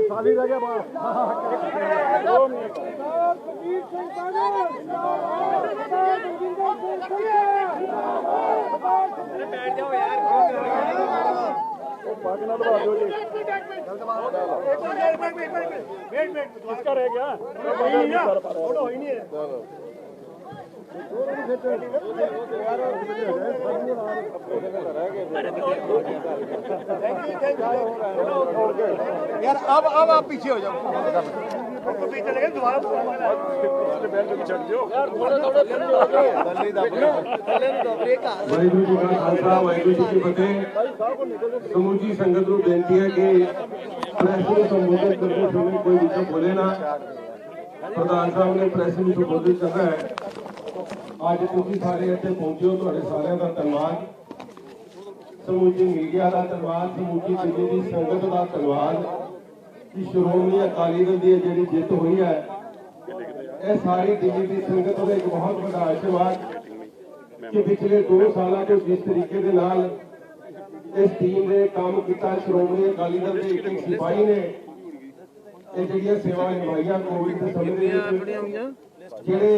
साली रह गया बैठ जाओ यार पागना दबा दो जी किसका रह गया फोटो ही नहीं है यार अब आप पीछे हो जाओ दोबारा वाहिगुरू जी का खालसा वाहिगुरू जी की फतेह। समूची संगत को बेनती है कि प्रेस को संबोधित करते समय कोई विषय बोले ना। प्रधान साहब ने प्रेस ਨੂੰ ਸੰਬੋਧਿਤ ਕਰਨਾ ਹੈ। ਅੱਜ ਤੁਸੀਂ ਸਾਰੇ ਇੱਥੇ ਪਹੁੰਚੇ ਹੋ, ਤੁਹਾਡੇ ਸਾਰਿਆਂ ਦਾ ਧੰਨਵਾਦ। ਸਮੂਚੀ ਮੀਡੀਆ ਦਾ ਧੰਨਵਾਦ, ਸਮੂਚੀ ਦਿੱਲੀ ਦੀ ਸੰਗਤ ਦਾ ਧੰਨਵਾਦ ਕਿ ਸ਼੍ਰੋਮਣੀ ਅਕਾਲੀ ਦਲ ਦੀ ਜਿਹੜੀ ਜਿੱਤ ਹੋਈ ਹੈ ਇਹ ਸਾਰੀ ਦਿੱਲੀ ਦੀ ਸੰਗਤ ਦਾ ਇੱਕ ਬਹੁਤ ਵੱਡਾ ਆਸ਼ੀਰਵਾਦ ਕਿ ਪਿਛਲੇ 2 ਸਾਲਾਂ ਤੋਂ ਜਿਸ ਤਰੀਕੇ ਦੇ ਨਾਲ ਇਸ ਟੀਮ ਨੇ ਕੰਮ ਕੀਤਾ, ਸ਼੍ਰੋਮਣੀ ਅਕਾਲੀ ਦਲ ਦੇ ਇੱਕ ਸਿਪਾਹੀ ਨੇ ਇਹ ਜਿਹੜੀਆਂ ਸੇਵਾਵਾਂ ਨਿਭਾਈਆਂ ਕੋਵਿਡ ਦੇ ਸਮੇਂ ਦੇ ਵਿੱਚ, ਜਿਹੜੇ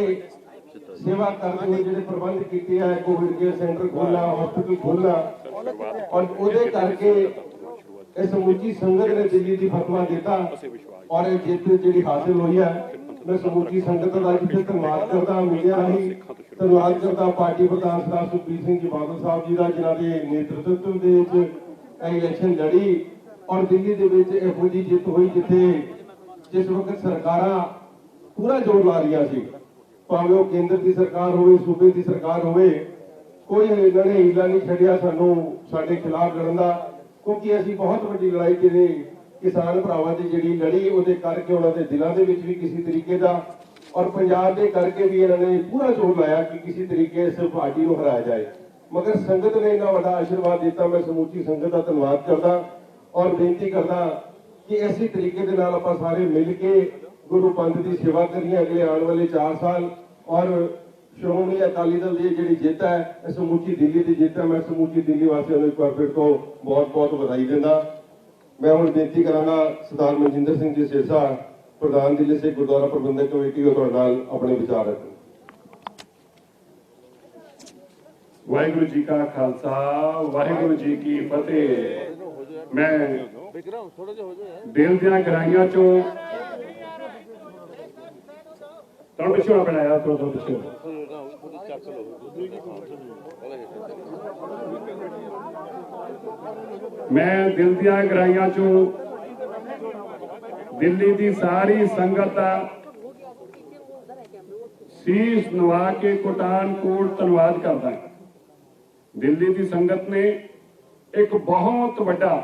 सेवा करते हुए जो प्रबंध किए है, कोविड केयर सेंटर खोलना, हॉस्पिटल खोलना और ਉਹਦੇ करके इस समूची संगत ने दिल्ली की फतवा दिता और जित जी हासिल हुई है। मैं समूची संगत का इतने धन्यवाद करता, मीडिया राही धन्यवाद करता पार्टी प्रधान सरदार सुखबीर सिंह जी बादल साहब जी का, जिन्होंने नेतृत्व के इलेक्शन लड़ी और दिल्ली के ਇਹੋ ਜਿਹੀ जित हुई जिथे जिस वक्त सरकार पूरा जोर ला रही सी, भावें वो केंद्र की सरकार हो, सूबे की सरकार हो, कोई इन्होंने हीला नहीं छड़िया सानू साडे खिलाफ लड़न का, क्योंकि असी बहुत वड्डी लड़ाई जिहड़ी किसान भरावां दी जिहड़ी लड़ी उहदे करके उन्हां दे दिलां दे विच भी किसी तरीके का और पंजाब दे करके भी इन्होंने पूरा जोर लाया कि किसी तरीके इस पार्टी को हराया जाए। मगर संगत ने इन्ना वड्डा आशीर्वाद दिता। मैं समूची संगत का धन्यवाद करदा और बेनती करदा कि इसी तरीके दे नाल आपां सारे मिल के गुरु पंथ की सेवा करिए अगले आने वाले 4 साल और श्रोमणी अकाली दल की जी जित है समूची दिल्ली की जित है। मैं समूची दिल्ली वासियों को एक बार फिर तो बहुत बहुत बधाई देना। मैं हूँ बेनती करांगा सरदार मनजिंदर सिंह जी सिरसा प्रधान दिल्ली से गुरुद्वारा प्रबंधक कमेटी को अपने विचार रखें। वाहिगुरू जी का खालसा वाहिगुरू जी की फतेह। मैं दिल दियां गहराइयां चों पिछड़ा बनाया थोड़ा मैं दिल दियां गहराइयां चों दिल्ली की सारी संगत का शीश नवा के कोटान कोट धन्यवाद करता है। दिल्ली की संगत ने एक बहुत बड़ा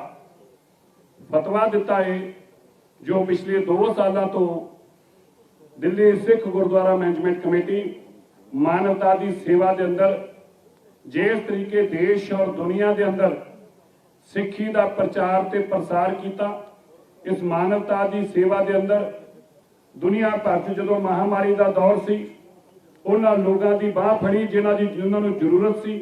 फतवा दिता है जो पिछले 2 सालों तो दिल्ली सिख गुरुद्वारा मैनेजमेंट कमेटी मानवता की सेवा के अंदर जिस तरीके देश और दुनिया के अंदर सिखी का प्रचार ते प्रसार किया, इस मानवता की सेवा के अंदर दुनिया भर च जो महामारी का दौर सी उन्होंने लोगों की बाह फड़ी जिन्होंने जरूरत सी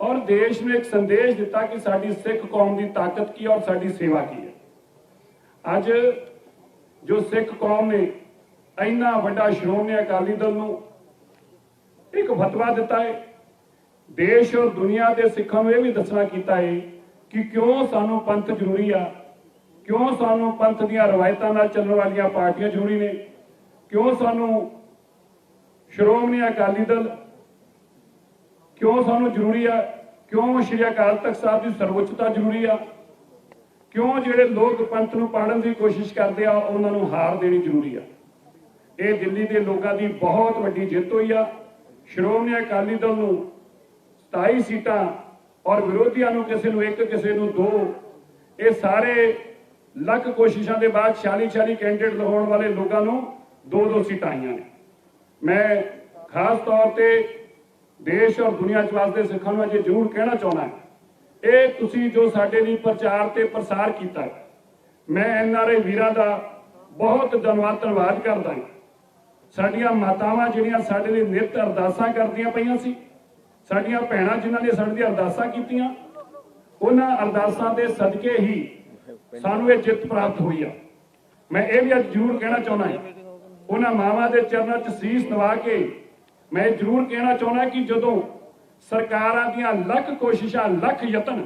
और देश ने एक संदेश दिता कि साडी सिख कौम की ताकत की और साडी सेवा की है। अज जो सिख कौम ने इन्ना वड्डा श्रोमणी अकाली दल नूं एक फतवा दिता है, देश और दुनिया के सिखां नूं यह भी दसना कीता है कि क्यों सानू पंथ जरूरी आ, क्यों सानू पंथ दीयां रवायतां नाल चलण वालियां पार्टियां जरूरी ने, क्यों सानू श्रोमणी अकाली दल क्यों सानू जरूरी आ, क्यों श्री अकाल तख्त साहब की सर्वोच्चता जरूरी आ, क्यों जिहड़े लोग पंथ नूं पाड़न की कोशिश करते आ उन्हां नूं हार देनी जरूरी आ। ये दिल्ली के लोगों की बहुत वड्डी जित हुई आ। श्रोमणी अकाली दल नूं 27 सीटां और विरोधियों नूं किसी नूं 1 किसी नूं 2, ये सारे लख कोशिशों के बाद 46 कैंडिडेट लगाने वाले लोगों नूं 2-2 सीटां आईयां ने। मैं खास तौर पर देश और दुनिया च वसदे सिखां नूं अजे जरूर कहना चाहना है, ये तुसीं जो साडे लई प्रचार ते प्रसार कीता है, मैं NRI वीरां दा बहुत धन्यवाद करदा हां। साडियां मातावां जिहड़ियां साडे लई नित अरदासां करदियां पईयां सी, साडियां भैणां जिन्हां ने साडे लई अरदासां कीतीआं, ਉਹਨਾਂ ਅਰਦਾਸਾਂ ਦੇ ਸਦਕੇ ਹੀ ਸਾਨੂੰ ਇਹ ਜਿੱਤ ਪ੍ਰਾਪਤ ਹੋਈ ਆ। ਮੈਂ ਇਹ ਵੀ ਅੱਜ ਜ਼ਰੂਰ ਕਹਿਣਾ ਚਾਹੁੰਦਾ ਹਾਂ, ਉਹਨਾਂ ਮਾਵਾਂ ਦੇ ਚਰਨਾਂ 'ਚ ਸੀਸ ਨਵਾ ਕੇ ਮੈਂ ਜ਼ਰੂਰ ਕਹਿਣਾ ਚਾਹੁੰਦਾ ਕਿ ਜਦੋਂ ਸਰਕਾਰਾਂ ਦੀਆਂ ਲੱਖ ਕੋਸ਼ਿਸ਼ਾਂ, ਲੱਖ ਯਤਨ,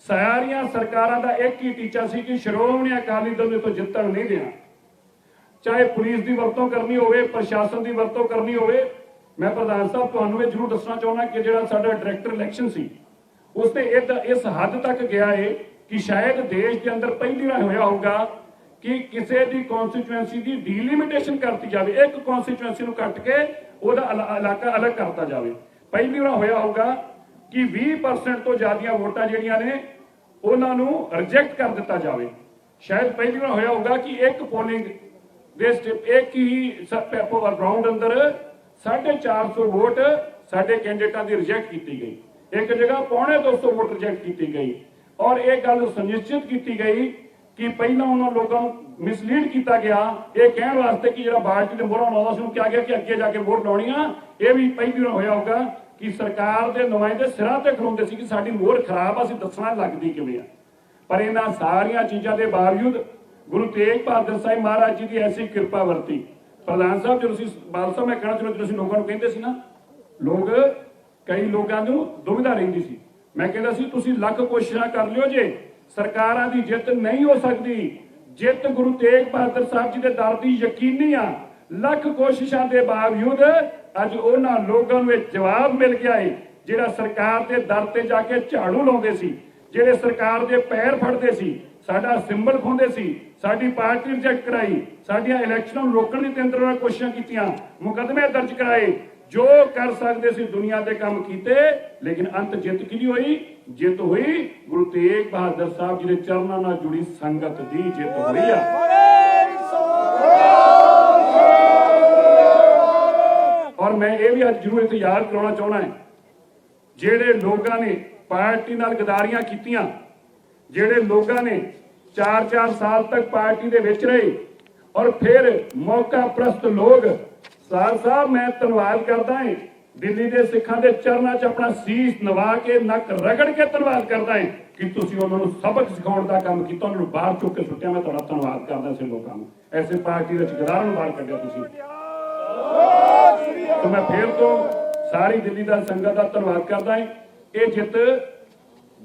ਸਾਰੀਆਂ ਸਰਕਾਰਾਂ ਦਾ ਇੱਕ ਹੀ ਟੀਚਾ ਸੀ ਕਿ ਸ਼੍ਰੋਮਣੀ ਅਕਾਲੀ ਦਲ ਨੂੰ ਤੋਂ ਜਿੱਤਣ ਨਹੀਂ ਦੇਣਾ। ਚਾਹੇ ਪੁਲਿਸ ਦੀ ਵਰਤੋਂ ਕਰਨੀ ਹੋਵੇ, ਪ੍ਰਸ਼ਾਸਨ ਦੀ ਵਰਤੋਂ ਕਰਨੀ ਹੋਵੇ। ਮੈਂ ਪ੍ਰਧਾਨ ਸਾਹਿਬ ਤੁਹਾਨੂੰ ਇਹ ਜ਼ਰੂਰ ਦੱਸਣਾ ਚਾਹੁੰਦਾ ਕਿ ਜਿਹੜਾ ਸਾਡਾ ਡਾਇਰੈਕਟਰ ਇਲੈਕਸ਼ਨ ਸੀ ਉਸ ਤੇ ਇਸ ਹੱਦ ਤੱਕ ਗਿਆ ਹੈ ਕਿ ਸ਼ਾਇਦ ਦੇਸ਼ ਦੇ ਅੰਦਰ ਪਹਿਲੀ ਵਾਰ ਹੋਇਆ ਹੋਊਗਾ ਕਿ ਕਿਸੇ ਦੀ ਕਨਸਟੀਚੁਐਂਸੀ ਦੀ ਡੀਲਿਮਿਟੇਸ਼ਨ ਕਰਤੀ ਜਾਵੇ, ਇੱਕ ਕਨਸਟੀਚੁਐਂਸੀ ਨੂੰ ਕੱਟ ਕੇ ਉਹਦਾ ਇਲਾਕਾ ਅਲੱਗ ਕਰਤਾ ਜਾਵੇ। ਪਹਿਲੀ ਵਾਰ ਹੋਇਆ ਹੋਊਗਾ ਕਿ 20% ਤੋਂ ਜ਼ਿਆਦੀਆਂ ਵੋਟਾਂ ਜਿਹੜੀਆਂ ਨੇ ਉਹਨਾਂ ਨੂੰ ਰਿਜੈਕਟ ਕਰ ਦਿੱਤਾ ਜਾਵੇ। ਸ਼ਾਇਦ ਪਹਿਲੀ ਵਾਰ ਹੋਇਆ ਹੋਊਗਾ ਕਿ ਇੱਕ ਪੋਲਿੰਗ ਦੇ ਇੱਕ ਹੀ ਰਾਉਂਡ ਅੰਦਰ 450 ਵੋਟ ਸਾਡੇ ਕੈਂਡੀਡੇਟਾਂ ਦੀ ਰਿਜੈਕਟ ਕੀਤੀ ਗਈ, ਇੱਕ ਜਗ੍ਹਾ 250 ਵੋਟ ਰਿਜੈਕਟ ਕੀਤੀ ਗਈ। ਔਰ ਇਹ ਗੱਲ ਸੁਨਿਸ਼ਚਿਤ ਕੀਤੀ ਗਈ ਕਿ ਪਹਿਲਾਂ ਉਹਨਾਂ ਲੋਕਾਂ ਨੂੰ ਮਿਸਲੀਡ ਕੀਤਾ ਗਿਆ ਇਹ ਕਹਿਣ ਵਾਸਤੇ ਕਿ ਜਿਹੜਾ ਪਾਰਟੀ ਦੇ ਮੋਹਰਾਂ ਲਾਉਂਦਾ ਸੀ ਉਹਨੂੰ ਕਿਹਾ ਗਿਆ ਕਿ ਅੱਗੇ ਜਾ ਕੇ ਵੋਟ ਲਾਉਣੀ ਆ। ਇਹ ਵੀ ਪਹਿਲੀ ਵਾਰ ਹੋਇਆ ਹੋਊਗਾ ਕਿ ਸਰਕਾਰ ਦੇ ਨੁਮਾਇੰਦੇ ਸਿਰਾਂ ਤੇ ਖਲੋਂਦੇ ਸੀ ਕਿ ਸਾਡੀ ਮੋਹਰ ਖਰਾਬ ਆ, ਅਸੀਂ ਦੱਸਣਾ ਲੱਗਦੀ ਕਿਵੇਂ ਆ। ਪਰ ਇਹਨਾਂ ਸਾਰੀਆਂ ਚੀਜ਼ਾਂ ਦੇ ਬਾਵਜੂਦ ਗੁਰੂ ਤੇਗ ਬਹਾਦਰ ਸਾਹਿਬ ਮਹਾਰਾਜ ਜੀ ਦੀ ਐਸੀ ਕਿਰਪਾ ਵਰਤੀ। ਪ੍ਰਧਾਨ ਸਾਹਿਬ, ਜਦੋਂ ਤੁਸੀਂ ਬਾਲ ਸਾਹਿਬ, ਮੈਂ ਕਹਿਣਾ ਚਾਹੁੰਦਾ, ਜਦੋਂ ਅਸੀਂ ਲੋਕਾਂ ਨੂੰ ਕਹਿੰਦੇ ਸੀ ਨਾ, ਲੋਕ ਕਈ ਲੋਕਾਂ ਨੂੰ ਦੁਵਿਧਾ ਰਹਿੰਦੀ ਸੀ। ਮੈਂ ਕਹਿੰਦਾ ਸੀ ਤੁਸੀਂ ਲੱਖ ਕੋਸ਼ਿਸ਼ਾਂ ਕਰ ਲਿਓ, ਜੇ ਸਰਕਾਰਾਂ ਦੀ ਜਿੱਤ ਨਹੀਂ ਹੋ ਸਕਦੀ, ਜਿੱਤ ਗੁਰੂ ਤੇਗ ਬਹਾਦਰ ਸਾਹਿਬ ਜੀ ਦੇ ਦਰ ਦੀ ਯਕੀਨੀ ਆ। ਲੱਖ ਕੋਸ਼ਿਸ਼ਾਂ ਦੇ ਬਾਵਜੂਦ ਅੱਜ ਉਹਨਾਂ ਲੋਕਾਂ ਨੂੰ ਇਹ ਜਵਾਬ ਮਿਲ ਗਿਆ ਹੈ ਜਿਹੜਾ ਸਰਕਾਰ ਦੇ ਦਰ ਤੇ ਜਾ ਕੇ ਝਾੜੂ ਲਾਉਂਦੇ ਸੀ, ਜਿਹੜੇ ਸਰਕਾਰ ਦੇ ਪੈਰ ਫੜਦੇ ਸੀ, ਸਾਡਾ ਸਿੰਬਲ ਖੋਂਦੇ ਸੀ, ਸਾਡੀ ਪਾਰਟੀ ਰਿਜੈਕਟ ਕਰਾਈ, ਸਾਡੀਆਂ ਇਲੈਕਸ਼ਨਾਂ ਨੂੰ ਰੋਕਣ ਦੀ 3 ਵਾਰ ਕੋਸ਼ਿਸ਼ਾਂ ਕੀਤੀਆਂ, ਮੁਕੱਦਮੇ ਦਰਜ ਕਰਾਏ, ਜੋ ਕਰ ਸਕਦੇ ਸੀ ਦੁਨੀਆ ਦੇ ਕੰਮ ਕੀਤੇ, ਲੇਕਿਨ ਅੰਤ ਜਿੱਤ ਕਿਹਦੀ ਹੋਈ? ਜਿੱਤ ਹੋਈ ਗੁਰੂ ਤੇਗ ਬਹਾਦਰ ਸਾਹਿਬ ਜੀ ਦੇ ਚਰਨਾਂ ਨਾਲ ਜੁੜੀ ਸੰਗਤ ਦੀ ਜਿੱਤ ਹੋਈ ਆ। ਔਰ ਮੈਂ ਇਹ ਵੀ ਅੱਜ ਜ਼ਰੂਰ ਇੱਥੇ ਯਾਦ ਕਰਾਉਣਾ ਚਾਹੁੰਦਾ ਹਾਂ, ਜਿਹੜੇ ਲੋਕਾਂ ਨੇ ਪਾਰਟੀ ਨਾਲ ਗਦਾਰੀਆਂ ਕੀਤੀਆਂ, ਜਿਹੜੇ ਲੋਕਾਂ ਨੇ 4-4 ਸਾਲ ਤੱਕ ਪਾਰਟੀ ਦੇ ਵਿੱਚ ਰਹੇ ਔਰ ਫਿਰ ਮੌਕਾ ਪ੍ਰਸਤ ਲੋਕ, ਸਾਹਿਬ ਮੈਂ ਧੰਨਵਾਦ ਕਰਦਾ ਹਾਂ, ਦਿੱਲੀ ਦੇ ਸਿੱਖਾਂ ਦੇ ਚਰਨਾਂ 'ਚ ਆਪਣਾ ਸੀਸ ਨਵਾ ਕੇ, ਨੱਕ ਰਗੜ ਕੇ ਧੰਨਵਾਦ ਕਰਦਾ ਹਾਂ ਕਿ ਤੁਸੀਂ ਉਹਨਾਂ ਨੂੰ ਸਬਕ ਸਿਖਾਉਣ ਦਾ ਕੰਮ ਕੀਤਾ, ਉਹਨਾਂ ਨੂੰ ਬਾਹਰ ਚੁੱਕ ਕੇ ਸੁੱਟਿਆ। ਮੈਂ ਤੁਹਾਡਾ ਧੰਨਵਾਦ ਕਰਦਾ ਸੀ ਲੋਕਾਂ ਨੂੰ, ਐਸੇ ਪਾਰਟੀ ਵਿੱਚ ਗਦਾਰਾਂ ਨੂੰ ਬਾਹਰ ਕੱਢਿਆ ਤੁਸੀਂ। तो मैं फिर तो सारी दिल्ली दा संगत का धन्यवाद करता है। ये जित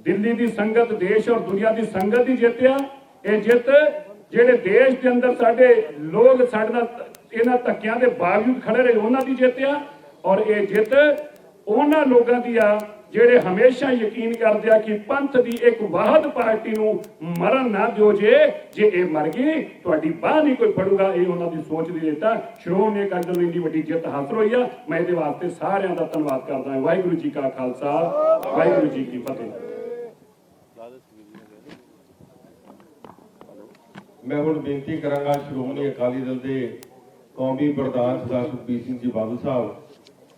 दिल्ली की संगत, देश और दुनिया की संगत की जित आ। ये जित जेडे देश के अंदर साडे लोग साडे नाल इन्हां धक्कियां दे बावजूद खड़े रहे, उन्हां दी जित आ। और ये जित उन्हां लोगां दी आ ਜਿਹੜੇ ਹਮੇਸ਼ਾ ਯਕੀਨ ਕਰਦੇ ਆ ਕਿ ਪੰਥ ਦੀ ਇੱਕ ਵਾਹਦ ਪਾਰਟੀ ਨੂੰ ਮਰਨ ਨਾ ਦਿਓ, ਜੇ ਇਹ ਮਰ ਗਈ ਤੁਹਾਡੀ ਬਾਹ ਨਹੀਂ ਕੋਈ ਫੜੂਗਾ। ਇਹ ਉਹਨਾਂ ਦੀ ਸੋਚ ਦੀ ਦਿੱਤਾ ਸ਼੍ਰੋਮਣੀ ਅਕਾਲੀ ਦਲ ਨੂੰ ਇੰਨੀ ਵੱਡੀ ਜਿੱਤ ਹਾਸਲ ਹੋਈ ਆ। ਮੈਂ ਇਹਦੇ ਵਾਸਤੇ ਸਾਰਿਆਂ ਦਾ ਧੰਨਵਾਦ ਕਰਦਾ ਹਾਂ। ਵਾਹਿਗੁਰੂ ਜੀ ਕਾ ਖਾਲਸਾ, ਵਾਹਿਗੁਰੂ ਜੀ ਕੀ ਫਤਿਹ। ਮੈਂ ਹੁਣ ਬੇਨਤੀ ਕਰਾਂਗਾ ਸ਼੍ਰੋਮਣੀ ਅਕਾਲੀ ਦਲ ਦੇ ਕੌਮੀ ਪ੍ਰਧਾਨ ਸਰਦਾਰ ਸੁਖਬੀਰ ਸਿੰਘ ਜੀ ਬਾਦਲ ਸਾਹਿਬ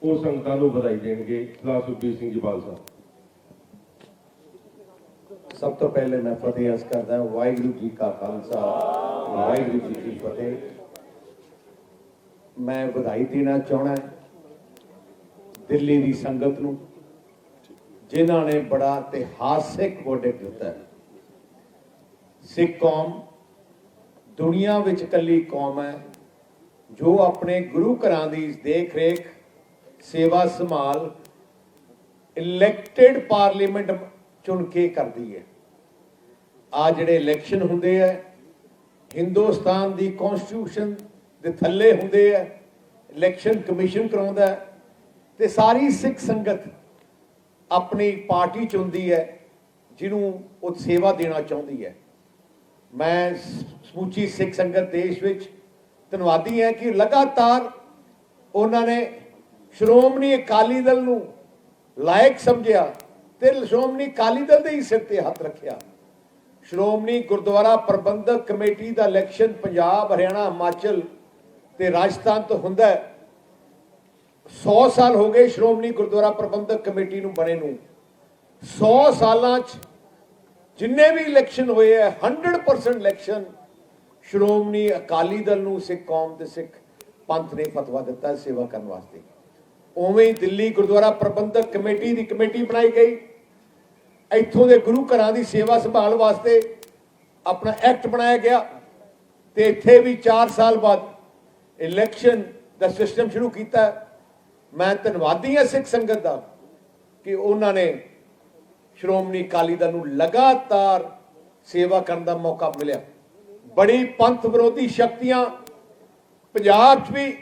ਉਹ ਸੰਗਤਾਂ ਨੂੰ ਵਧਾਈ ਦੇਣਗੇ। ਸਰਦਾਰ ਸੁਖਬੀਰ ਸਿੰਘ ਜੀ ਬਾਦਲ ਸਾਹਿਬ। ਸਭ ਤੋਂ ਪਹਿਲੇ ਮੈਂ ਫਤਿਹ ਅਰਜ਼ ਕਰਦਾ ਹਾਂ, ਵਾਹਿਗੁਰੂ ਜੀ ਕਾ ਖਾਲਸਾ, ਵਾਹਿਗੁਰੂ ਜੀ ਕੀ ਫਤਿਹ। ਮੈਂ ਵਧਾਈ ਦੇਣਾ ਚਾਹਣਾ ਦਿੱਲੀ ਦੀ ਸੰਗਤ ਨੂੰ, ਜਿਨ੍ਹਾਂ ਨੇ ਬੜਾ ਇਤਿਹਾਸਿਕ verdict ਦਿੱਤਾ ਹੈ। ਸਿੱਖ ਕੌਮ ਦੁਨੀਆ ਵਿੱਚ ਇਕੱਲੀ ਕੌਮ ਹੈ ਜੋ ਆਪਣੇ ਗੁਰੂ ਘਰਾਂ ਦੀ ਦੇਖ ਰੇਖ, ਸੇਵਾ ਸੰਭਾਲ ਇਲੈਕਟਿਡ ਪਾਰਲੀਮੈਂਟ ਚੁਣ ਕੇ ਕਰਦੀ ਹੈ। ਆ ਜਿਹੜੇ ਇਲੈਕਸ਼ਨ ਹੁੰਦੇ ਆ ਹਿੰਦੁਸਤਾਨ ਦੀ ਕਨਸਟੀਟਿਊਸ਼ਨ ਦੇ ਥੱਲੇ ਹੁੰਦੇ ਆ, ਇਲੈਕਸ਼ਨ ਕਮਿਸ਼ਨ ਕਰਾਉਂਦਾ ਤੇ ਸਾਰੀ ਸਿੱਖ ਸੰਗਤ ਆਪਣੀ ਪਾਰਟੀ ਚੁਣਦੀ ਹੈ ਜਿਹਨੂੰ ਉਹ ਸੇਵਾ ਦੇਣਾ ਚਾਹੁੰਦੀ ਹੈ। ਮੈਂ ਸਮੁੱਚੀ ਸਿੱਖ ਸੰਗਤ ਦੇਸ਼ ਵਿੱਚ ਧੰਨਵਾਦੀ ਹਾਂ ਕਿ ਲਗਾਤਾਰ ਉਹਨਾਂ ਨੇ ਸ਼੍ਰੋਮਣੀ ਅਕਾਲੀ ਦਲ ਨੂੰ ਲਾਇਕ ਸਮਝਿਆ ਤੇ ਸ਼੍ਰੋਮਣੀ ਅਕਾਲੀ ਦਲ ਦੇ ਹੀ ਸਿਰ ਤੇ ਹੱਥ ਰੱਖਿਆ। ਸ਼੍ਰੋਮਣੀ ਗੁਰਦੁਆਰਾ ਪ੍ਰਬੰਧਕ ਕਮੇਟੀ ਦਾ ਇਲੈਕਸ਼ਨ ਪੰਜਾਬ, ਹਰਿਆਣਾ, ਹਿਮਾਚਲ ਤੇ ਰਾਜਸਥਾਨ ਤੋਂ ਹੁੰਦਾ ਹੈ। 100 ਸਾਲ ਹੋ ਗਏ ਸ਼੍ਰੋਮਣੀ ਗੁਰਦੁਆਰਾ ਪ੍ਰਬੰਧਕ ਕਮੇਟੀ ਨੂੰ ਬਣੇ ਨੂੰ। 100 ਸਾਲਾਂ 'ਚ ਜਿੰਨੇ ਵੀ ਇਲੈਕਸ਼ਨ ਹੋਏ ਹੈ 100% ਇਲੈਕਸ਼ਨ ਸ਼੍ਰੋਮਣੀ ਅਕਾਲੀ ਦਲ ਨੂੰ ਸਿੱਖ ਕੌਮ ਤੇ ਸਿੱਖ ਪੰਥ ਨੇ ਫਤਵਾ ਦਿੱਤਾ ਸੇਵਾ ਕਰਨ ਵਾਸਤੇ। ਉਵੇਂ ਹੀ ਦਿੱਲੀ ਗੁਰਦੁਆਰਾ ਪ੍ਰਬੰਧਕ ਕਮੇਟੀ ਦੀ ਕਮੇਟੀ ਬਣਾਈ ਗਈ। ਇੱਥੋਂ ਦੇ ਗੁਰੂ ਘਰਾਂ ਦੀ ਸੇਵਾ ਸੰਭਾਲ ਵਾਸਤੇ ਆਪਣਾ ਐਕਟ ਬਣਾਇਆ ਗਿਆ ਤੇ ਇੱਥੇ ਵੀ 4 ਸਾਲ ਬਾਅਦ ਇਲੈਕਸ਼ਨ ਦਾ ਸਿਸਟਮ ਸ਼ੁਰੂ ਕੀਤਾ। ਮੈਂ ਧੰਨਵਾਦੀ ਹਾਂ ਸਿੱਖ ਸੰਗਤ ਦਾ ਕਿ ਉਹਨਾਂ ਨੇ ਸ਼੍ਰੋਮਣੀ ਅਕਾਲੀ ਦਲ ਨੂੰ ਲਗਾਤਾਰ ਸੇਵਾ ਕਰਨ ਦਾ ਮੌਕਾ ਮਿਲਿਆ। ਬੜੀ ਪੰਥ ਵਿਰੋਧੀ ਸ਼ਕਤੀਆਂ ਪੰਜਾਬ 'ਚ ਵੀ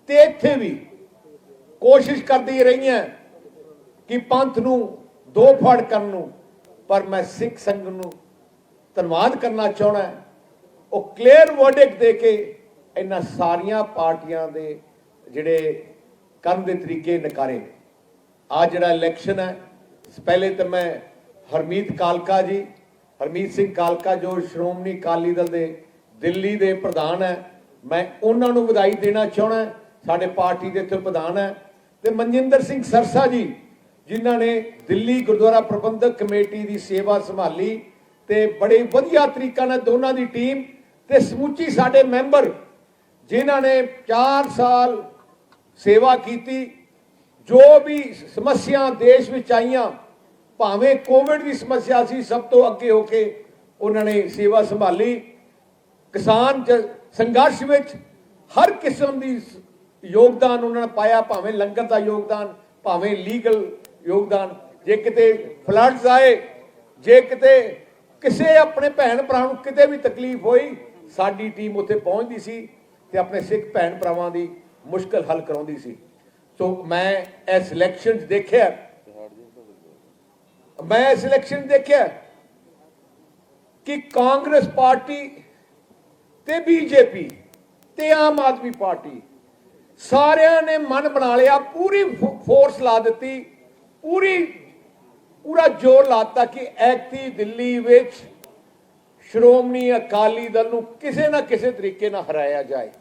ਤੇ ਇੱਥੇ ਵੀ ਕੋਸ਼ਿਸ਼ ਕਰਦੀ ਰਹੀਆਂ ਕਿ ਪੰਥ ਨੂੰ ਦੋ ਫੜ ਕਰਨ ਨੂੰ, ਪਰ ਮੈਂ ਸਿੱਖ ਸੰਗਤ ਨੂੰ ਧੰਨਵਾਦ ਕਰਨਾ ਚਾਹੁੰਦਾ, ਉਹ ਕਲੀਅਰ ਵਰਡਿਕਟ ਦੇ ਕੇ ਇਹਨਾਂ ਸਾਰੀਆਂ ਪਾਰਟੀਆਂ ਦੇ ਜਿਹੜੇ ਕਰਨ ਦੇ ਤਰੀਕੇ ਨਕਾਰੇ ਨੇ। ਆ ਜਿਹੜਾ ਇਲੈਕਸ਼ਨ ਹੈ, ਪਹਿਲੇ ਤਾਂ ਮੈਂ ਹਰਮੀਤ ਸਿੰਘ ਕਾਲਕਾ ਜੋ ਸ਼੍ਰੋਮਣੀ ਅਕਾਲੀ ਦਲ ਦੇ ਦਿੱਲੀ ਦੇ ਪ੍ਰਧਾਨ ਹੈ, ਮੈਂ ਉਹਨਾਂ ਨੂੰ ਵਧਾਈ ਦੇਣਾ ਚਾਹੁੰਦਾ। ਸਾਡੇ ਪਾਰਟੀ ਦੇ ਇੱਥੇ ਪ੍ਰਧਾਨ ਹੈ ਤੇ ਮਨਜਿੰਦਰ ਸਿੰਘ ਸਰਸਾ ਜੀ ਜਿਨ੍ਹਾਂ ਨੇ ਦਿੱਲੀ ਗੁਰਦੁਆਰਾ ਪ੍ਰਬੰਧਕ ਕਮੇਟੀ ਦੀ ਸੇਵਾ ਸੰਭਾਲੀ ਤੇ ਬੜੇ ਵਧੀਆ ਤਰੀਕਾ ਨਾਲ ਦੋਨਾਂ ਦੀ ਟੀਮ ਤੇ ਸਮੁੱਚੀ ਸਾਡੇ ਮੈਂਬਰ ਜਿਨ੍ਹਾਂ ਨੇ 4 ਸਾਲ ਸੇਵਾ ਕੀਤੀ। ਜੋ ਵੀ ਸਮੱਸਿਆ ਦੇਸ਼ ਵਿੱਚ ਆਈਆਂ, ਭਾਵੇਂ ਕੋਵਿਡ ਦੀ ਸਮੱਸਿਆ ਸੀ, ਸਭ ਤੋਂ ਅੱਗੇ ਹੋ ਕੇ ਉਹਨਾਂ ਨੇ ਸੇਵਾ ਸੰਭਾਲੀ। ਕਿਸਾਨ ਸੰਘਰਸ਼ ਵਿੱਚ ਹਰ ਕਿਸਮ ਦੀ ਯੋਗਦਾਨ ਉਹਨਾਂ ਨੇ ਪਾਇਆ, ਭਾਵੇਂ ਲੰਗਰ ਦਾ ਯੋਗਦਾਨ, ਭਾਵੇਂ ਲੀਗਲ ਯੋਗਦਾਨ। ਜੇ ਕਿਤੇ ਫਲੱਡਸ ਆਏ, ਜੇ ਕਿਤੇ ਕਿਸੇ ਆਪਣੇ ਭੈਣ ਭਰਾ ਨੂੰ ਕਿਤੇ ਵੀ ਤਕਲੀਫ ਹੋਈ, ਸਾਡੀ ਟੀਮ ਉੱਥੇ ਪਹੁੰਚਦੀ ਸੀ ਤੇ ਆਪਣੇ ਸਿੱਖ ਭੈਣ ਭਰਾਵਾਂ ਦੀ ਮੁਸ਼ਕਲ ਹੱਲ ਕਰਾਉਂਦੀ ਸੀ। ਸੋ ਮੈਂ ਇਸ ਇਲੈਕਸ਼ਨ 'ਚ ਦੇਖਿਆ ਕਿ ਕਾਂਗਰਸ ਪਾਰਟੀ ਤੇ ਬੀਜੇਪੀ ਤੇ ਆਮ ਆਦਮੀ ਪਾਰਟੀ ਸਾਰਿਆਂ ਨੇ ਮਨ ਬਣਾ ਲਿਆ, ਪੂਰੀ ਫੋਰਸ ਲਾ ਦਿੱਤੀ, ਪੂਰਾ ਜ਼ੋਰ ਲਾਤਾ ਕਿ ਐਤਕੀ ਦਿੱਲੀ ਵਿੱਚ ਸ਼੍ਰੋਮਣੀ ਅਕਾਲੀ ਦਲ ਨੂੰ ਕਿਸੇ ਨਾ ਕਿਸੇ ਤਰੀਕੇ ਨਾਲ ਹਰਾਇਆ ਜਾਏ।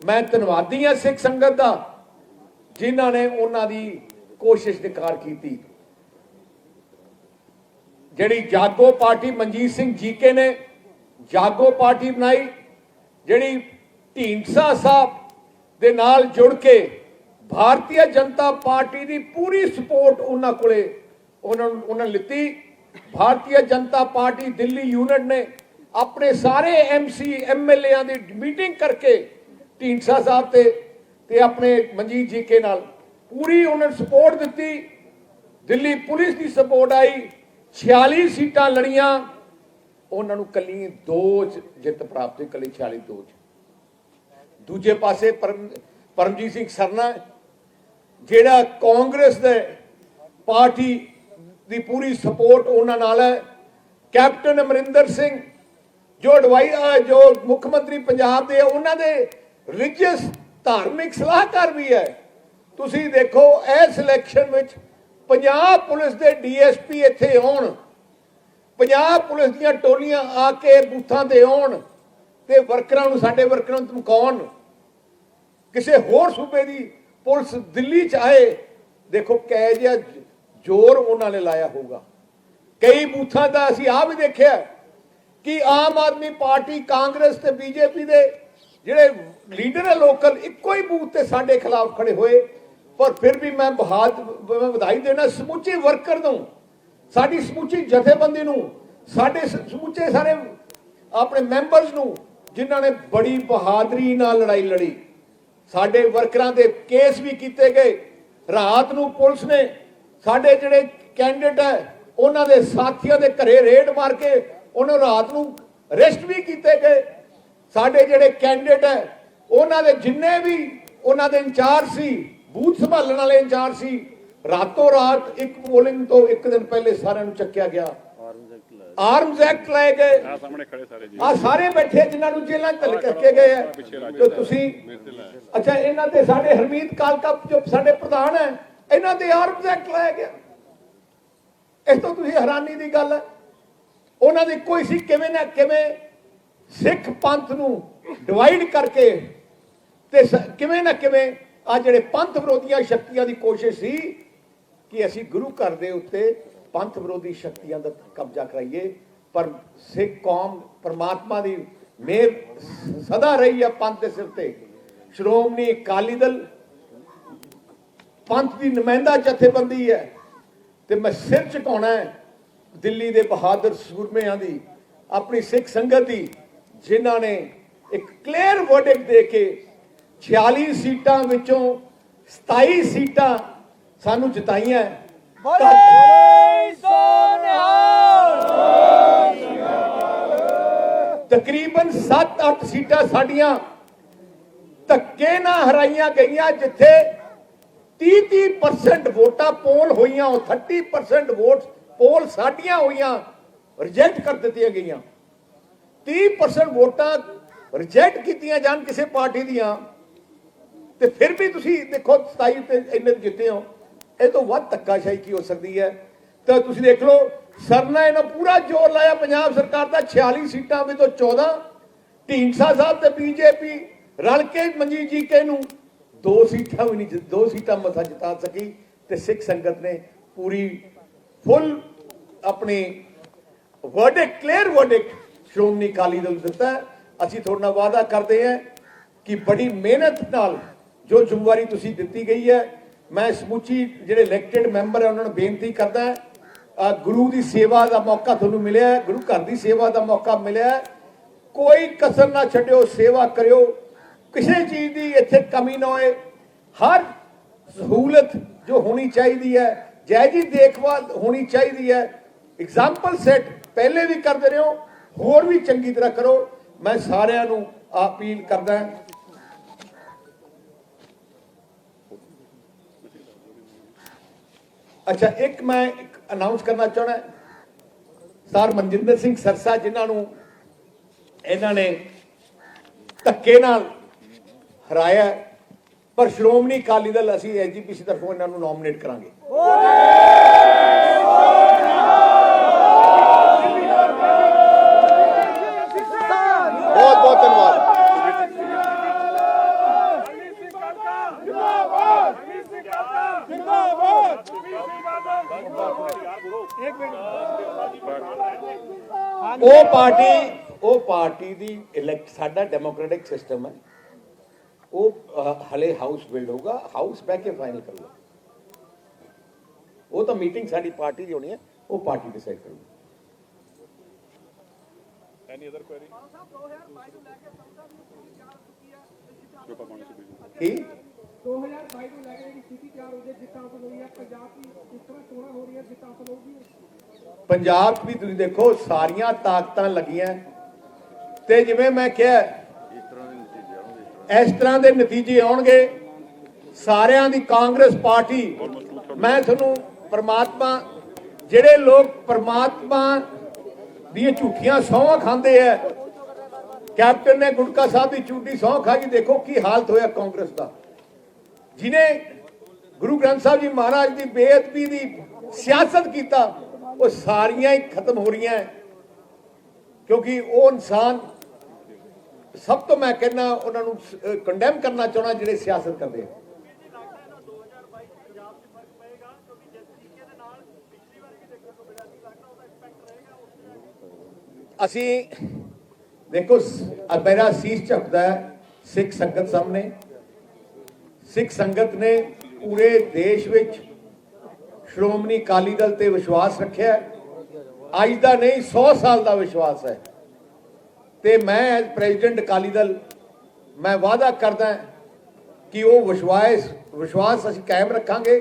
ਮੈਂ ਧੰਨਵਾਦੀ ਹਾਂ ਸਿੱਖ ਸੰਗਤ ਦਾ ਜਿਨ੍ਹਾਂ ਨੇ ਉਹਨਾਂ ਦੀ ਕੋਸ਼ਿਸ਼ ਨਿਕਾਰ ਕੀਤੀ। ਜਿਹੜੀ ਜਾਗੋ ਪਾਰਟੀ ਮਨਜੀਤ ਸਿੰਘ ਜੀਕੇ ਨੇ ਜਾਗੋ ਪਾਰਟੀ ਬਣਾਈ, ਜਿਹੜੀ ਢੀਂਡਸਾ ਸਾਹਿਬ ਦੇ ਨਾਲ ਜੁੜ ਕੇ ਭਾਰਤੀ ਜਨਤਾ ਪਾਰਟੀ ਦੀ ਪੂਰੀ ਸਪੋਰਟ ਉਹਨਾਂ ਲਿੱਤੀ। ਭਾਰਤੀ ਜਨਤਾ ਪਾਰਟੀ ਦਿੱਲੀ ਯੂਨਿਟ ਨੇ ਆਪਣੇ ਸਾਰੇ MC MLA ਦੀ ਮੀਟਿੰਗ ਕਰਕੇ ਢੀਂਡਸਾ ਸਾਹਿਬ ਤੇ ਆਪਣੇ ਮਨਜੀਤ ਜੀਕੇ ਨਾਲ ਪੂਰੀ ਉਹਨਾਂ ਨੂੰ ਸਪੋਰਟ ਦਿੱਤੀ। ਦਿੱਲੀ ਪੁਲਿਸ ਦੀ ਸਪੋਰਟ ਆਈ, 46 ਸੀਟਾਂ ਲੜੀਆਂ, ਉਹਨਾਂ ਨੂੰ ਕੱਲੀ 2 ਜਿੱਤ ਪ੍ਰਾਪਤ ਹੋਈ, ਕੱਲੀ 46-2। ਦੂਜੇ ਪਾਸੇ ਪਰਮਜੀਤ ਸਿੰਘ ਸਰਨਾ ਜਿਹੜਾ ਕਾਂਗਰਸ ਦੇ ਪਾਰਟੀ ਦੀ ਪੂਰੀ ਸਪੋਰਟ ਉਹਨਾਂ ਨਾਲ ਹੈ। ਕੈਪਟਨ ਅਮਰਿੰਦਰ ਸਿੰਘ ਜੋ ਮੁੱਖ ਮੰਤਰੀ ਪੰਜਾਬ ਦੇ, ਉਹਨਾਂ ਦੇ ਰਿਲੀਜੀਅਸ ਧਾਰਮਿਕ ਸਲਾਹਕਾਰ ਵੀ ਹੈ। ਤੁਸੀਂ ਦੇਖੋ ਇਸ ਇਲੈਕਸ਼ਨ ਵਿੱਚ ਪੰਜਾਬ ਪੁਲਿਸ ਦੇ DSP ਇੱਥੇ ਆਉਣ, ਪੰਜਾਬ ਪੁਲਿਸ ਦੀਆਂ ਟੋਲੀਆਂ ਆ ਕੇ ਬੂਥਾਂ ਤੇ ਆਉਣ ਤੇ ਸਾਡੇ ਵਰਕਰਾਂ ਨੂੰ ਧਮਕਾਉਣ। ਕਿਸੇ ਹੋਰ ਸੂਬੇ ਦੀ ਪੁਲਿਸ ਦਿੱਲੀ 'ਚ ਆਏ, ਦੇਖੋ ਕਿਹੋ ਜਿਹਾ ਜ਼ੋਰ ਉਹਨਾਂ ਨੇ ਲਾਇਆ ਹੋਊਗਾ। ਕਈ ਬੂਥਾਂ ਦਾ ਅਸੀਂ ਆਹ ਵੀ ਦੇਖਿਆ ਕਿ ਆਮ ਆਦਮੀ ਪਾਰਟੀ, ਕਾਂਗਰਸ ਤੇ BJP ਦੇ ਜਿਹੜੇ ਲੀਡਰ ਹੈ ਲੋਕਲ, ਇੱਕੋ ਹੀ ਬੂਥ ਤੇ ਸਾਡੇ ਖਿਲਾਫ ਖੜੇ ਹੋਏ। ਪਰ ਫਿਰ ਵੀ ਮੈਂ ਵਧਾਈ ਦੇਣਾ ਸਮੁੱਚੇ ਵਰਕਰ ਨੂੰ, ਸਾਡੀ ਸਮੁੱਚੀ ਜਥੇਬੰਦੀ ਨੂੰ, ਸਾਡੇ ਸਮੁੱਚੇ ਸਾਰੇ ਆਪਣੇ ਮੈਂਬਰਸ ਨੂੰ, ਜਿਨ੍ਹਾਂ ਨੇ ਬੜੀ ਬਹਾਦਰੀ ਨਾਲ ਲੜਾਈ ਲੜੀ। ਸਾਡੇ ਵਰਕਰਾਂ ਦੇ ਕੇਸ ਵੀ ਕੀਤੇ ਗਏ। ਰਾਤ ਨੂੰ ਪੁਲਿਸ ਨੇ ਸਾਡੇ ਜਿਹੜੇ ਕੈਂਡੀਡੇਟ ਹੈ ਉਹਨਾਂ ਦੇ ਸਾਥੀਆਂ ਦੇ ਘਰੇ ਰੇਡ ਮਾਰ ਕੇ ਉਹਨਾਂ ਰਾਤ ਨੂੰ ਅਰੈਸਟ ਵੀ ਕੀਤੇ ਗਏ। ਸਾਡੇ ਜਿਹੜੇ ਕੈਂਡੀਡੇਟ ਹੈ ਉਹਨਾਂ ਦੇ ਜਿੰਨੇ ਵੀ ਉਹਨਾਂ ਦੇ ਇੰਚਾਰਜ ਸੀ, ਬੂਥ ਸੰਭਾਲਣ ਵਾਲੇ ਇੰਚਾਰਜ ਸੀ, ਰਾਤੋਂ ਰਾਤ ਇੱਕ ਪੋਲਿੰਗ ਤੋਂ ਇੱਕ ਦਿਨ ਪਹਿਲੇ ਸਾਰਿਆਂ ਨੂੰ ਚੱਕਿਆ ਗਿਆ। ਆਰਮਜ਼ ਐਕਟ ਲੈ ਗਏ। ਆ ਸਾਰੇ ਬੈਠੇ ਜਿਨ੍ਹਾਂ ਨੂੰ ਜੇਲ੍ਹਾਂ 'ਚ ਧੱਕੇ ਗਏ ਹੈ। ਤੇ ਤੁਸੀਂ ਅੱਛਾ, ਇਹਨਾਂ ਤੇ ਸਾਡੇ ਹਰਮੀਤ ਕਾਲਕਾ ਜੋ ਸਾਡੇ ਪ੍ਰਧਾਨ ਹੈ, ਇਹਨਾਂ ਦੇ ਆਰਮਜ਼ ਐਕਟ ਲਾਇਆ ਗਿਆ। ਇਸ ਤੋਂ ਤੁਸੀਂ ਹੈਰਾਨੀ ਦੀ ਗੱਲ ਹੈ, ਉਹਨਾਂ ਦੀ ਕੋਈ ਸੀ ਕਿਵੇਂ ਨਾ ਕਿਵੇਂ ਸਿੱਖ ਪੰਥ ਨੂੰ ਡਿਵਾਈਡ ਕਰਕੇ ਤੇ ਕਿਵੇਂ ਨਾ ਕਿਵੇਂ ਆ ਜਿਹੜੇ ਪੰਥ ਵਿਰੋਧੀਆਂ ਸ਼ਕਤੀਆਂ ਦੀ ਕੋਸ਼ਿਸ਼ ਸੀ ਕਿ ਅਸੀਂ ਗੁਰੂ ਘਰ ਦੇ ਉੱਤੇ ਪੰਥ ਵਿਰੋਧੀ ਸ਼ਕਤੀਆਂ ਦਾ ਕਬਜ਼ਾ ਕਰਾਈਏ। ਪਰ ਸਿੱਖ ਕੌਮ ਪਰਮਾਤਮਾ ਦੀ ਮਿਹਰ ਸਦਾ ਰਹੀ ਹੈ ਪੰਥ ਦੇ ਸਿਰ ਤੇ। ਸ਼੍ਰੋਮਣੀ ਅਕਾਲੀ ਦਲ ਪੰਥ ਦੀ ਨੁਮਾਇੰਦਾ ਜਥੇਬੰਦੀ ਹੈ। ਤੇ ਮੈਂ ਸਿਰ ਝੁਕਾਉਣਾ ਹੈ ਦਿੱਲੀ ਦੇ ਬਹਾਦਰ ਸੂਰਮਿਆਂ ਦੀ, ਆਪਣੀ ਸਿੱਖ ਸੰਗਤ ਦੀ, ਜਿਨ੍ਹਾਂ ਨੇ ਇੱਕ ਕਲੀਅਰ ਵਰਡਿਕਟ ਦੇ ਕੇ 46 ਸੀਟਾਂ ਵਿੱਚੋਂ 27 ਸੀਟਾਂ ਸਾਨੂੰ ਜਿਤਾਈਆਂ। ਤਕਰੀਬਨ 7-8 ਸੀਟਾਂ ਸਾਡੀਆਂ ਧੱਕੇ ਨਾਲ ਹਰਾਈਆਂ ਗਈਆਂ, ਜਿੱਥੇ 30% ਵੋਟਾਂ ਪੋਲ ਹੋਈਆਂ, ਉਹ 30% ਵੋਟ ਪੋਲ ਸਾਡੀਆਂ ਹੋਈਆਂ, ਰਿਜੈਕਟ ਕਰ ਦਿੱਤੀਆਂ ਗਈਆਂ। 30% ਵੋਟਾਂ ਰਿਜੈਕਟ ਕੀਤੀਆਂ ਜਾਣ ਕਿਸੇ ਪਾਰਟੀ ਦੀਆਂ, ਤੇ ਫਿਰ ਵੀ ਤੁਸੀਂ ਦੇਖੋ 27 ਤੇ ਇੰਨੇ ਜਿੱਤੇ ਹੋ। ਇਹ ਤੋਂ ਵੱਧ ਧੱਕਾਸ਼ਾਹੀ ਕੀ ਹੋ ਸਕਦੀ ਹੈ? ਤਾਂ ਤੁਸੀਂ ਦੇਖ ਲਓ, ਸਰਨਾ ਇਹਨਾਂ ਪੂਰਾ ਜ਼ੋਰ ਲਾਇਆ ਪੰਜਾਬ ਸਰਕਾਰ ਦਾ, 46 ਸੀਟਾਂ ਵਿੱਚੋਂ 14 ਢੀਂਡਸਾ ਸਾਹਿਬ ਤੇ ਬੀਜੇਪੀ ਰਲ ਕੇ ਮਨਜੀਤ ਜੀ ਕੇ ਨੂੰ 2 ਸੀਟਾਂ ਵੀ ਨਹੀਂ, 2 ਸੀਟਾਂ ਮਸਾ ਜਿਤਾ ਸਕੀ। ਤੇ ਸਿੱਖ ਸੰਗਤ ਨੇ ਪੂਰੀ ਫੁੱਲ ਆਪਣੀ verdict, clear verdict Shiromani Akali Dal ਦਿੱਤਾ। ਅਸੀਂ ਤੁਹਾਡੇ ਨਾਲ ਵਾਅਦਾ ਕਰਦੇ ਹਾਂ ਕਿ ਬੜੀ ਮਿਹਨਤ ਨਾਲ ਜੋ ਜ਼ਿੰਮੇਵਾਰੀ ਤੁਸੀਂ ਦਿੱਤੀ ਗਈ ਹੈ, ਮੈਂ ਸਮੁੱਚੀ ਜਿਹੜੇ ਇਲੈਕਟਿਡ ਮੈਂਬਰ ਹੈ ਉਹਨਾਂ ਨੂੰ ਬੇਨਤੀ ਕਰਦਾ, ਗੁਰੂ ਦੀ ਸੇਵਾ ਦਾ ਮੌਕਾ ਤੁਹਾਨੂੰ ਮਿਲਿਆ, ਗੁਰੂ ਘਰ ਦੀ ਸੇਵਾ ਦਾ ਮੌਕਾ ਮਿਲਿਆ, ਕੋਈ ਕਸਰ ਨਾ ਛੱਡਿਓ, ਸੇਵਾ ਕਰਿਓ, ਕਿਸੇ ਚੀਜ਼ ਦੀ ਇੱਥੇ ਕਮੀ ਨਾ ਹੋਏ। ਹਰ ਸਹੂਲਤ ਜੋ ਹੋਣੀ ਚਾਹੀਦੀ ਹੈ, ਜਾਇਜ਼ ਦੇਖਭਾਲ ਹੋਣੀ ਚਾਹੀਦੀ ਹੈ। ਐਗਜ਼ਾਮਪਲ ਸੈੱਟ ਪਹਿਲੇ ਵੀ ਕਰਦੇ ਰਹੇ ਹੋ, ਹੋਰ ਵੀ ਚੰਗੀ ਤਰ੍ਹਾਂ ਕਰੋ। ਮੈਂ ਸਾਰਿਆਂ ਨੂੰ ਅਪੀਲ ਕਰਦਾ। ਅੱਛਾ, ਇੱਕ ਮੈਂ ਅਨਾਉਂਸ ਕਰਨਾ ਚਾਹੁੰਦਾ, ਸਰ ਮਨਜਿੰਦਰ ਸਿੰਘ ਸਰਸਾ, ਜਿਨ੍ਹਾਂ ਨੂੰ ਇਹਨਾਂ ਨੇ ਧੱਕੇ ਨਾਲ ਹਰਾਇਆ, ਪਰ ਸ਼੍ਰੋਮਣੀ ਅਕਾਲੀ ਦਲ ਅਸੀਂ ਐਸਜੀਪੀਸੀ ਤਰਫੋਂ ਇਹਨਾਂ ਨੂੰ ਨੋਮੀਨੇਟ ਕਰਾਂਗੇ। ਬਹੁਤ ਬਹੁਤ ਧੰਨਵਾਦ। ਉਹ ਪਾਰਟੀ ਦੀ ਇਲੈਕਟ, ਸਾਡਾ ਡੈਮੋਕ੍ਰੈਟਿਕ ਸਿਸਟਮ ਹੈ, ਉਹ ਹਲੇ ਹਾਊਸ ਬਿਲਡ ਹੋਊਗਾ, ਹਾਊਸ ਬਹਿ ਕੇ ਫਾਈਨਲ ਕਰੂਗਾ। ਉਹ ਤਾਂ ਮੀਟਿੰਗ ਸਾਡੀ ਪਾਰਟੀ ਦੀ ਹੋਣੀ ਹੈ, ਉਹ ਪਾਰਟੀ ਡਿਸਾਈਡ ਕਰੂਗੀ। ਐਨੀ ਅਦਰ ਕੁਐਰੀ ਕੀ 2022 ਨੂੰ ਲੈ ਕੇ ਜਿਹੜੀ ਸਥਿਤੀ ਤਿਆਰ ਹੋ ਗਈ, ਜਿੱਤਾਂ ਤੋਂ ਹੋਈ ਹੈ ਪੰਜਾਬ ਦੀ, ਇਸ ਤਰ੍ਹਾਂ ਚੋਣਾਂ ਹੋ ਰਹੀਆਂ, ਜਿੱਤਾਂ ਤੋਂ ਹੋਊਗੀ ਪੰਜਾਬ 'ਚ ਵੀ ਤੁਸੀਂ ਦੇਖੋ ਸਾਰੀਆਂ ਤਾਕਤਾਂ ਲੱਗੀਆਂ, ਤੇ ਜਿਵੇਂ ਮੈਂ ਕਿਹਾ ਇਸ ਤਰ੍ਹਾਂ ਦੇ ਨਤੀਜੇ ਆਉਣਗੇ ਸਾਰਿਆਂ ਦੀ। ਕਾਂਗਰਸ ਪਾਰਟੀ, ਮੈਂ ਤੁਹਾਨੂੰ ਪਰਮਾਤਮਾ, ਜਿਹੜੇ ਲੋਕ ਪਰਮਾਤਮਾ ਦੀਆਂ ਝੂਠੀਆਂ ਸਹੁੰਆਂ ਖਾਂਦੇ ਆ, ਕੈਪਟਨ ਨੇ ਗੁਟਕਾ ਸਾਹਿਬ ਦੀ ਝੂਠੀ ਸਹੁੰ ਖਾ ਕੇ ਦੇਖੋ ਕੀ ਹਾਲਤ ਹੋਇਆ ਕਾਂਗਰਸ ਦਾ। ਜਿਹਨੇ ਗੁਰੂ ਗ੍ਰੰਥ ਸਾਹਿਬ ਜੀ ਮਹਾਰਾਜ ਦੀ ਬੇਅਦਬੀ ਦੀ ਸਿਆਸਤ ਕੀਤਾ, ਉਹ ਸਾਰੀਆਂ ਹੀ ਖਤਮ ਹੋ ਰਹੀਆਂ, ਕਿਉਂਕਿ ਉਹ ਇਨਸਾਨ, ਸਭ ਤੋਂ ਮੈਂ ਕਹਿੰਦਾ ਉਹਨਾਂ ਨੂੰ ਕੰਡੈਮ ਕਰਨਾ ਚਾਹੁੰਦਾ ਜਿਹੜੇ ਸਿਆਸਤ ਕਰਦੇ ਆ। ਅਸੀਂ ਦੇਖੋ, ਮੇਰਾ ਸੀਸ ਝੁਕਦਾ ਹੈ ਸਿੱਖ ਸੰਗਤ ਸਾਹਮਣੇ। ਸਿੱਖ ਸੰਗਤ ਨੇ ਪੂਰੇ ਦੇਸ਼ ਵਿੱਚ ਸ਼੍ਰੋਮਣੀ ਅਕਾਲੀ ਦਲ ਤੇ ਵਿਸ਼ਵਾਸ ਰੱਖਿਆ, ਅੱਜ ਦਾ ਨਹੀਂ 100 ਸਾਲ ਦਾ ਵਿਸ਼ਵਾਸ ਹੈ। ਤੇ ਮੈਂ ਐਜ਼ ਪ੍ਰੈਜ਼ੀਡੈਂਟ ਅਕਾਲੀ ਦਲ ਮੈਂ ਵਾਅਦਾ ਕਰਦਾ ਕਿ ਉਹ ਵਿਸ਼ਵਾਸ ਅਸੀਂ ਕਾਇਮ ਰੱਖਾਂਗੇ।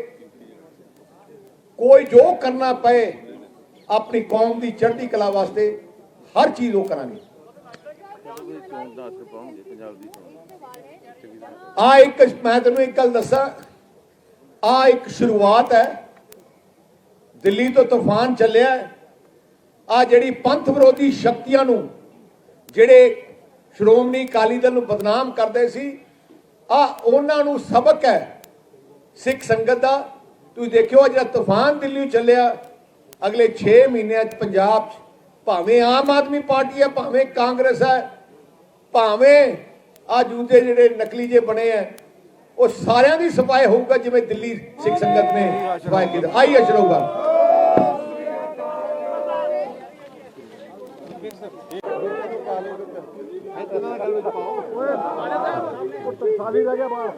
ਕੋਈ ਜੋ ਕਰਨਾ ਪਏ ਆਪਣੀ ਕੌਮ ਦੀ ਚੜ੍ਹਦੀ ਕਲਾ ਵਾਸਤੇ ਹਰ ਚੀਜ਼ ਉਹ ਕਰਾਂਗੇ। ਮੈਂ ਤੈਨੂੰ ਇੱਕ ਗੱਲ ਦੱਸਾਂ, ਇੱਕ ਸ਼ੁਰੂਆਤ ਹੈ। ਦਿੱਲੀ ਤੋਂ ਤੂਫਾਨ ਚੱਲਿਆ, ਜਿਹੜੀ ਪੰਥ ਵਿਰੋਧੀ ਸ਼ਕਤੀਆਂ ਨੂੰ, ਜਿਹੜੇ ਸ਼੍ਰੋਮਣੀ ਅਕਾਲੀ ਦਲ ਨੂੰ ਬਦਨਾਮ ਕਰਦੇ ਸੀ, ਉਹਨਾਂ ਨੂੰ ਸਬਕ ਹੈ ਸਿੱਖ ਸੰਗਤ ਦਾ। ਤੁਸੀਂ ਦੇਖਿਓ ਜਿਹੜਾ ਤੂਫਾਨ ਦਿੱਲੀ ਚੱਲਿਆ, ਅਗਲੇ 6 ਮਹੀਨਿਆਂ 'ਚ ਪੰਜਾਬ 'ਚ ਭਾਵੇਂ ਆਮ ਆਦਮੀ ਪਾਰਟੀ ਹੈ, ਭਾਵੇਂ ਕਾਂਗਰਸ ਹੈ, ਭਾਵੇਂ ਦੂਜੇ ਜਿਹੜੇ ਨਕਲੀ ਜੇ ਬਣੇ ਆ, ਉਹ ਸਾਰਿਆਂ ਦੀ ਸਫਾਈ ਹੋਊਗਾ, ਜਿਵੇਂ ਦਿੱਲੀ ਸਿੱਖ ਸੰਗਤ ਨੇ ਸਫਾਈ ਕੀਤੀ। ਆਈ ਅਸ਼ਰ ਹੋਊਗਾ। ਸਾਲੀ ਰਹਿ ਗਿਆ ਬਾਹਰ।